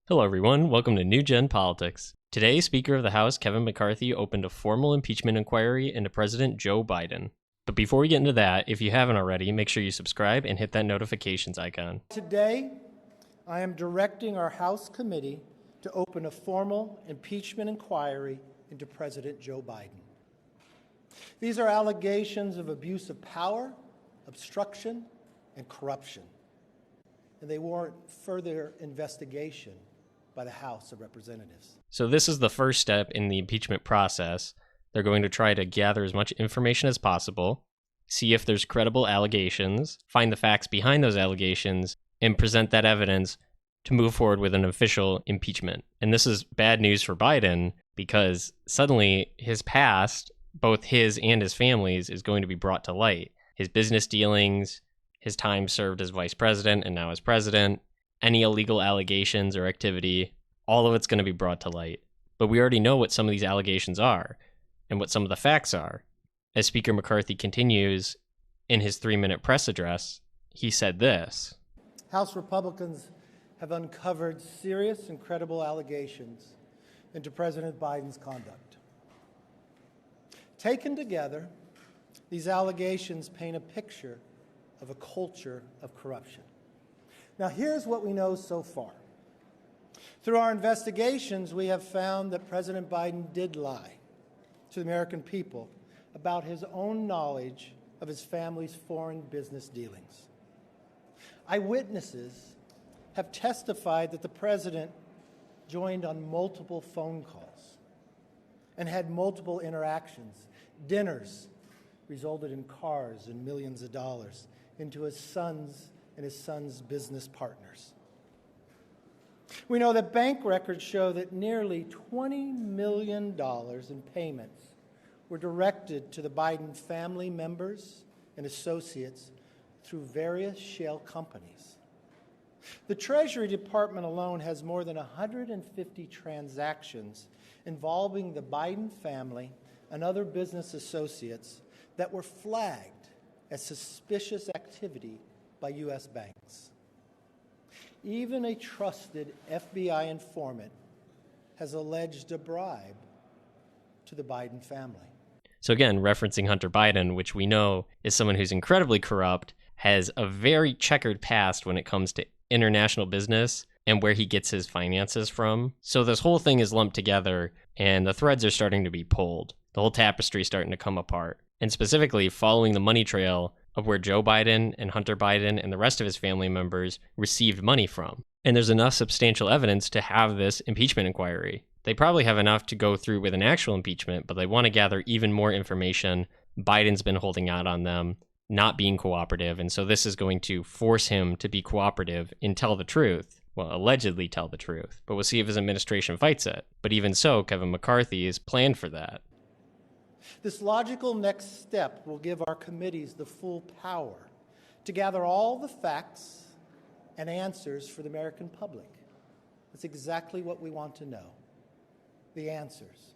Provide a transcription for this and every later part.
Hello, everyone. Welcome to New Gen Politics. Today, Speaker of the House Kevin McCarthy opened a formal impeachment inquiry into President Joe Biden. But before we get into that, if you haven't already, make sure you subscribe and hit that notifications icon. Today, I am directing our House committee to open a formal impeachment inquiry into President Joe Biden. These are allegations of abuse of power, obstruction, and corruption, and they warrant further investigation by the House of Representatives. So this is the first step in the impeachment process. They're going to try to gather as much information as possible, see if there's credible allegations, find the facts behind those allegations, and present that evidence to move forward with an official impeachment. And this is bad news for Biden because suddenly his past, both his and his family's, is going to be brought to light. His business dealings, his time served as vice president and now as president, any illegal allegations or activity, all of it's going to be brought to light. But we already know what some of these allegations are and what some of the facts are. As Speaker McCarthy continues in his 3-minute press address, he said this. House Republicans have uncovered serious and credible allegations into President Biden's conduct. Taken together, these allegations paint a picture of a culture of corruption. Now, here's what we know so far. Through our investigations, we have found that President Biden did lie to the American people about his own knowledge of his family's foreign business dealings. Eyewitnesses have testified that the president joined on multiple phone calls and had multiple interactions. Dinners resulted in cars and millions of dollars into his son's and his son's business partners. We know that bank records show that nearly $20 million in payments were directed to the Biden family members and associates through various shell companies. The Treasury Department alone has more than 150 transactions involving the Biden family and other business associates that were flagged as suspicious activity by U.S. banks. Even a trusted FBI informant has alleged a bribe to the Biden family. So again, referencing Hunter Biden, which we know is someone who's incredibly corrupt, has a very checkered past when it comes to international business and where he gets his finances from. So this whole thing is lumped together and the threads are starting to be pulled. The whole tapestry is starting to come apart. And specifically following the money trail of where Joe Biden and Hunter Biden and the rest of his family members received money from. And there's enough substantial evidence to have this impeachment inquiry. They probably have enough to go through with an actual impeachment, but they want to gather even more information. Biden's been holding out on them, not being cooperative, and so this is going to force him to be cooperative and tell the truth. Well, allegedly tell the truth, but we'll see if his administration fights it. But even so, Kevin McCarthy is planned for that. This logical next step will give our committees the full power to gather all the facts and answers for the American public. That's exactly what we want to know, the answers.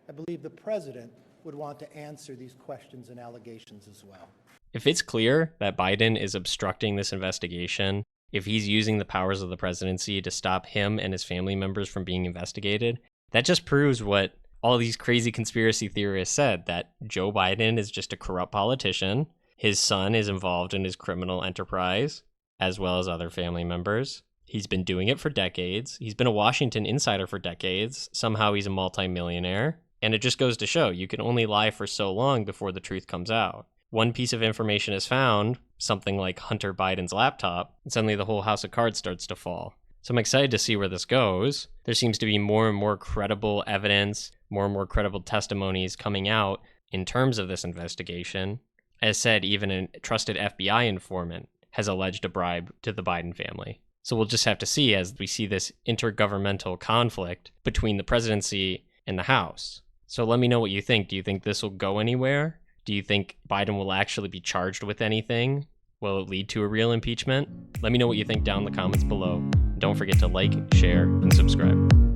I believe the president would want to answer these questions and allegations as well. If it's clear that Biden is obstructing this investigation, if he's using the powers of the presidency to stop him and his family members from being investigated, that just proves what all these crazy conspiracy theorists said, that Joe Biden is just a corrupt politician. His son is involved in his criminal enterprise, as well as other family members. He's been doing it for decades. He's been a Washington insider for decades. Somehow he's a multimillionaire. And it just goes to show you can only lie for so long before the truth comes out. One piece of information is found, something like Hunter Biden's laptop, and suddenly the whole house of cards starts to fall. So I'm excited to see where this goes. There seems to be more and more credible evidence, more and more credible testimonies coming out in terms of this investigation. As said, even a trusted FBI informant has alleged a bribe to the Biden family. So we'll just have to see as we see this intergovernmental conflict between the presidency and the House. So let me know what you think. Do you think this will go anywhere? Do you think Biden will actually be charged with anything? Will it lead to a real impeachment? Let me know what you think down in the comments below. Don't forget to like, share, and subscribe.